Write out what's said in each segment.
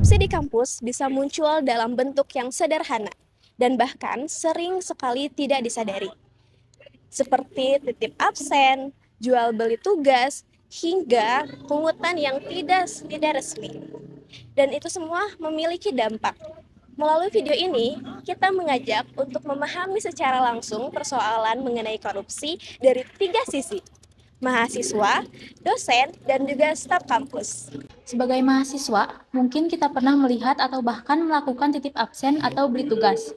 Korupsi di kampus bisa muncul dalam bentuk yang sederhana dan bahkan sering sekali tidak disadari, seperti titip absen, jual beli tugas, hingga pungutan yang tidak resmi. Dan itu semua memiliki dampak. Melalui video ini, kita mengajak untuk memahami secara langsung persoalan mengenai korupsi dari tiga sisi: mahasiswa, dosen, dan juga staf kampus. Sebagai mahasiswa, mungkin kita pernah melihat atau bahkan melakukan titip absen atau beli tugas.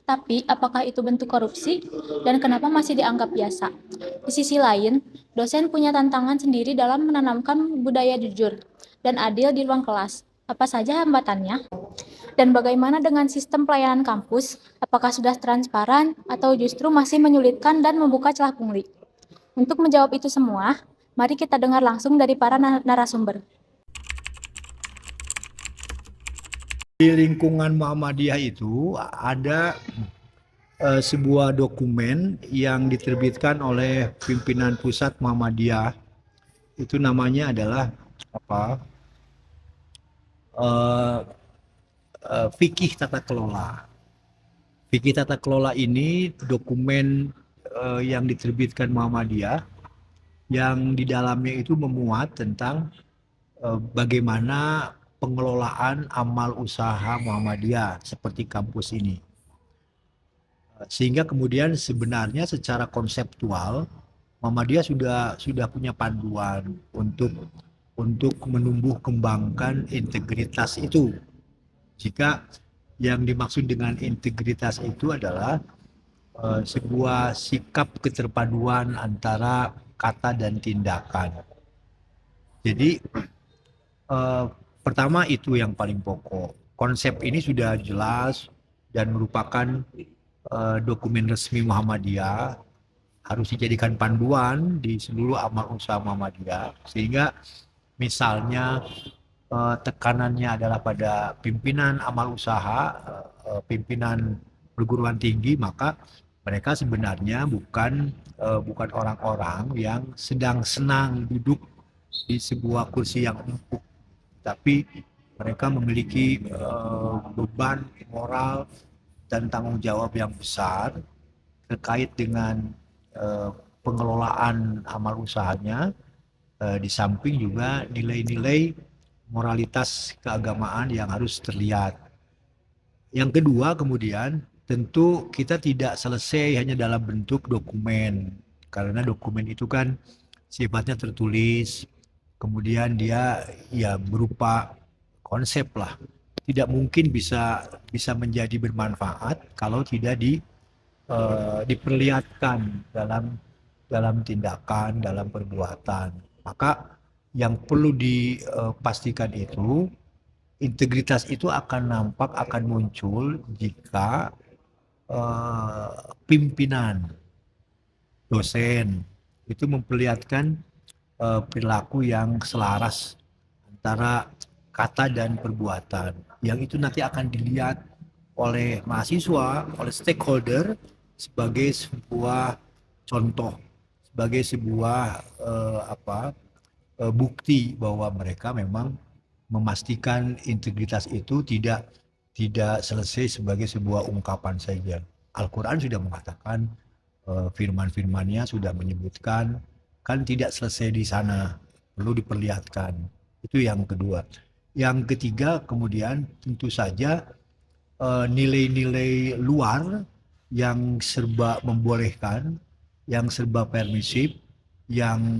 Tapi, apakah itu bentuk korupsi dan kenapa masih dianggap biasa? Di sisi lain, dosen punya tantangan sendiri dalam menanamkan budaya jujur dan adil di ruang kelas. Apa saja hambatannya? Dan bagaimana dengan sistem pelayanan kampus? Apakah sudah transparan atau justru masih menyulitkan dan membuka celah pungli? Untuk menjawab itu semua, mari kita dengar langsung dari para narasumber. Di lingkungan Muhammadiyah itu ada sebuah dokumen yang diterbitkan oleh pimpinan pusat Muhammadiyah. Itu namanya adalah uh, Fikih Tata Kelola. Fikih Tata Kelola ini dokumen yang diterbitkan Muhammadiyah yang di dalamnya itu memuat tentang bagaimana pengelolaan amal usaha Muhammadiyah seperti kampus ini. Sehingga kemudian sebenarnya secara konseptual Muhammadiyah sudah punya panduan untuk menumbuh kembangkan integritas itu. Jika yang dimaksud dengan integritas itu adalah sebuah sikap keterpaduan antara kata dan tindakan. Jadi pertama itu yang paling pokok. Konsep ini sudah jelas dan merupakan dokumen resmi Muhammadiyah, harus dijadikan panduan di seluruh amal usaha Muhammadiyah, sehingga misalnya tekanannya adalah pada pimpinan amal usaha, pimpinan perguruan tinggi, maka mereka sebenarnya bukan orang-orang yang sedang senang duduk di sebuah kursi yang empuk, tapi mereka memiliki beban moral dan tanggung jawab yang besar terkait dengan pengelolaan amal usahanya, di samping juga nilai-nilai moralitas keagamaan yang harus terlihat. Yang kedua kemudian, tentu kita tidak selesai hanya dalam bentuk dokumen, karena dokumen itu kan sifatnya tertulis, kemudian dia ya berupa konsep lah. Tidak mungkin bisa menjadi bermanfaat kalau tidak diperlihatkan dalam tindakan, dalam perbuatan. Maka yang perlu dipastikan itu, integritas itu akan nampak, akan muncul jika pimpinan, dosen itu memperlihatkan perilaku yang selaras antara kata dan perbuatan, yang itu nanti akan dilihat oleh mahasiswa, oleh stakeholder sebagai sebuah contoh, sebagai sebuah bukti bahwa mereka memang memastikan integritas itu tidak selesai sebagai sebuah ungkapan saja. Al-Quran sudah mengatakan, firman-firmannya sudah menyebutkan, kan tidak selesai di sana, perlu diperlihatkan. Itu yang kedua. Yang ketiga kemudian tentu saja nilai-nilai luar yang serba membolehkan, yang serba permisif, yang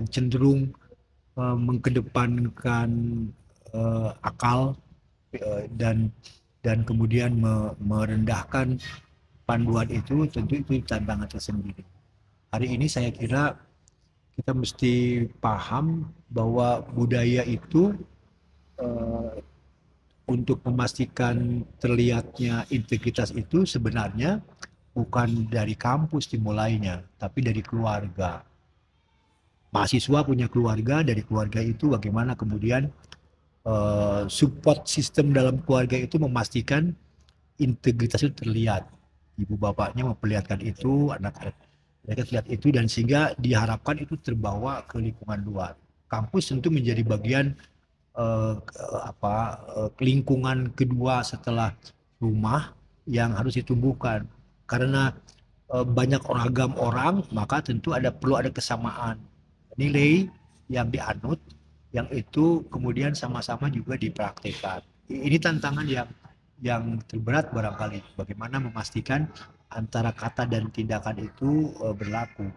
cenderung mengkedepankan akal dan kemudian merendahkan panduan itu, tentu itu tantangan tersendiri. Hari ini saya kira kita mesti paham bahwa budaya itu untuk memastikan terlihatnya integritas itu sebenarnya bukan dari kampus dimulainya, tapi dari keluarga. Mahasiswa punya keluarga, dari keluarga itu bagaimana kemudian support sistem dalam keluarga itu memastikan integritas itu terlihat. Ibu bapaknya memperlihatkan itu, anak-anak mereka lihat itu, dan sehingga diharapkan itu terbawa ke lingkungan luar. Kampus tentu menjadi bagian lingkungan kedua setelah rumah yang harus ditumbuhkan. Karena banyak ragam orang, maka tentu perlu ada kesamaan nilai yang dianut, yang itu kemudian sama-sama juga dipraktikkan. Ini tantangan yang terberat barangkali, bagaimana memastikan antara kata dan tindakan itu berlaku.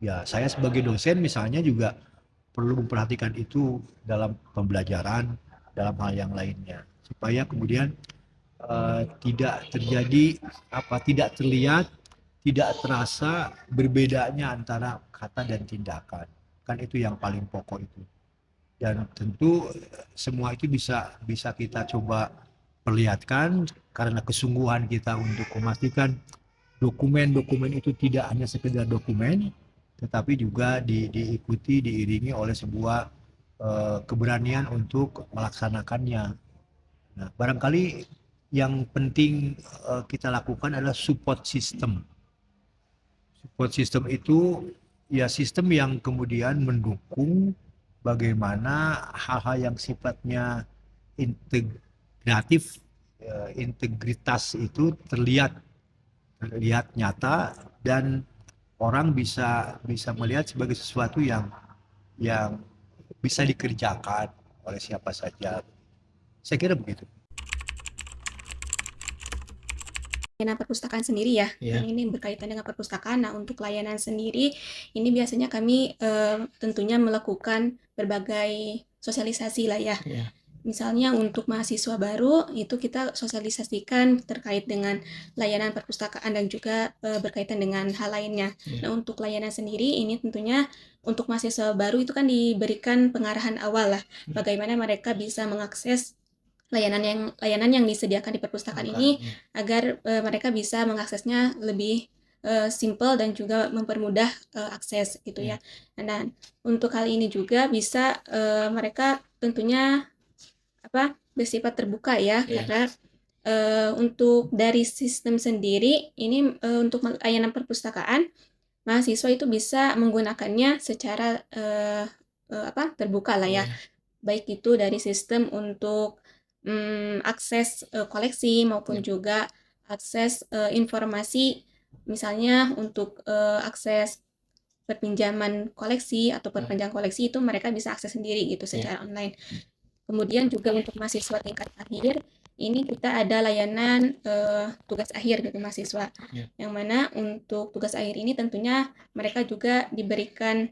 Ya, saya sebagai dosen misalnya juga perlu memperhatikan itu dalam pembelajaran, dalam hal yang lainnya, supaya kemudian tidak terjadi tidak terlihat, tidak terasa berbedanya antara kata dan tindakan. Kan itu yang paling pokok itu. Dan tentu semua itu bisa bisa kita coba perlihatkan karena kesungguhan kita untuk memastikan dokumen-dokumen itu tidak hanya sekedar dokumen, tetapi juga diikuti, diiringi oleh sebuah keberanian untuk melaksanakannya. Nah, barangkali yang penting kita lakukan adalah support system. Support system itu ya sistem yang kemudian mendukung bagaimana hal-hal yang sifatnya integratif, integritas itu terlihat nyata dan orang bisa bisa melihat sebagai sesuatu yang bisa dikerjakan oleh siapa saja. Saya kira begitu. Layanan perpustakaan sendiri ya, Ya. ini berkaitan dengan perpustakaan. Nah, untuk layanan sendiri, ini biasanya kami tentunya melakukan berbagai sosialisasi lah ya. Ya. Misalnya untuk mahasiswa baru, itu kita sosialisasikan terkait dengan layanan perpustakaan dan juga berkaitan dengan hal lainnya. Ya. Nah, untuk layanan sendiri, ini tentunya untuk mahasiswa baru itu kan diberikan pengarahan awal lah, bagaimana mereka bisa mengakses layanan yang disediakan di perpustakaan ini agar mereka bisa mengaksesnya lebih simple dan juga mempermudah akses gitu ya. Nah, untuk hal ini juga bisa mereka tentunya bersifat terbuka ya, karena untuk dari sistem sendiri ini untuk layanan perpustakaan mahasiswa itu bisa menggunakannya secara terbuka lah ya. Baik itu dari sistem untuk akses koleksi maupun juga akses informasi, misalnya untuk akses perpinjaman koleksi atau perpanjangan koleksi itu mereka bisa akses sendiri gitu secara online. Kemudian juga untuk mahasiswa tingkat akhir ini kita ada layanan tugas akhir gitu mahasiswa, yang mana untuk tugas akhir ini tentunya mereka juga diberikan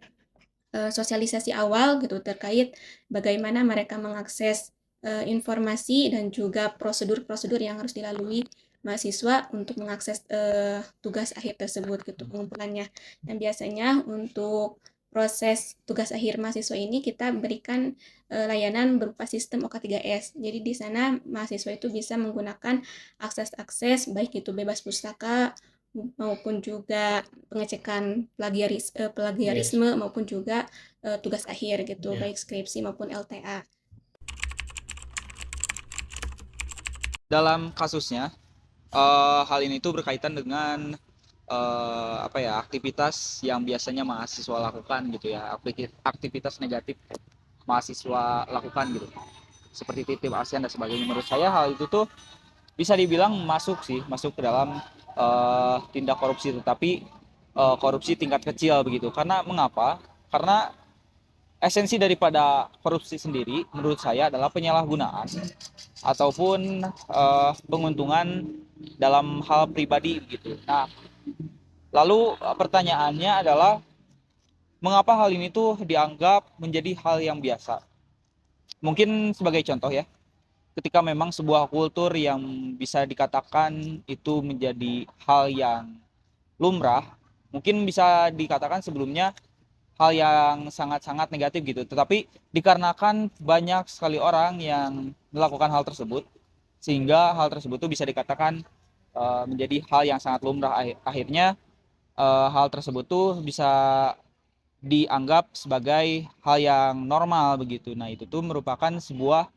sosialisasi awal gitu terkait bagaimana mereka mengakses informasi dan juga prosedur-prosedur yang harus dilalui mahasiswa untuk mengakses tugas akhir tersebut gitu pengumpulannya. Dan biasanya untuk proses tugas akhir mahasiswa ini kita berikan layanan berupa sistem OK3S. Jadi di sana mahasiswa itu bisa menggunakan akses-akses baik itu bebas pustaka maupun juga pengecekan plagiarisme maupun juga tugas akhir gitu, baik skripsi maupun LTA. Dalam kasusnya, hal ini tuh berkaitan dengan aktivitas yang biasanya mahasiswa lakukan gitu ya, aktivitas negatif mahasiswa lakukan gitu, seperti titip ASEAN dan sebagainya. Menurut saya hal itu tuh bisa dibilang masuk ke dalam tindak korupsi, tetapi korupsi tingkat kecil begitu. Karena mengapa? Karena esensi daripada korupsi sendiri menurut saya adalah penyalahgunaan ataupun penguntungan dalam hal pribadi gitu. Nah, lalu pertanyaannya adalah mengapa hal ini tuh dianggap menjadi hal yang biasa? Mungkin sebagai contoh ya, ketika memang sebuah kultur yang bisa dikatakan itu menjadi hal yang lumrah, mungkin bisa dikatakan sebelumnya hal yang sangat-sangat negatif gitu. Tetapi dikarenakan banyak sekali orang yang melakukan hal tersebut, sehingga hal tersebut tuh bisa dikatakan menjadi hal yang sangat lumrah. Akhirnya hal tersebut tuh bisa dianggap sebagai hal yang normal begitu. Nah, itu tuh merupakan sebuah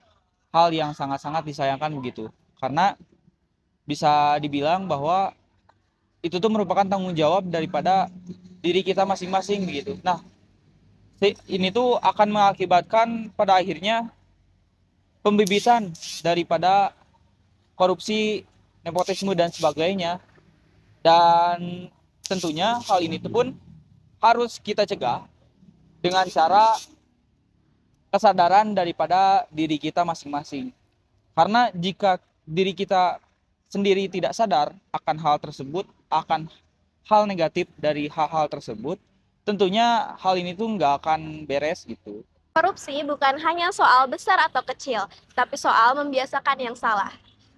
hal yang sangat-sangat disayangkan begitu. Karena bisa dibilang bahwa itu tuh merupakan tanggung jawab daripada diri kita masing-masing begitu. Nah, ini tuh akan mengakibatkan pada akhirnya pembibitan daripada korupsi, nepotisme dan sebagainya. Dan tentunya hal ini pun harus kita cegah dengan cara kesadaran daripada diri kita masing-masing. Karena jika diri kita sendiri tidak sadar akan hal tersebut, akan hal negatif dari hal-hal tersebut, tentunya hal ini tuh nggak akan beres gitu. Korupsi bukan hanya soal besar atau kecil, tapi soal membiasakan yang salah.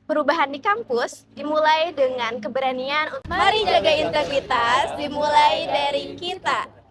Perubahan di kampus dimulai dengan keberanian untuk mari jaga integritas, dimulai dari kita.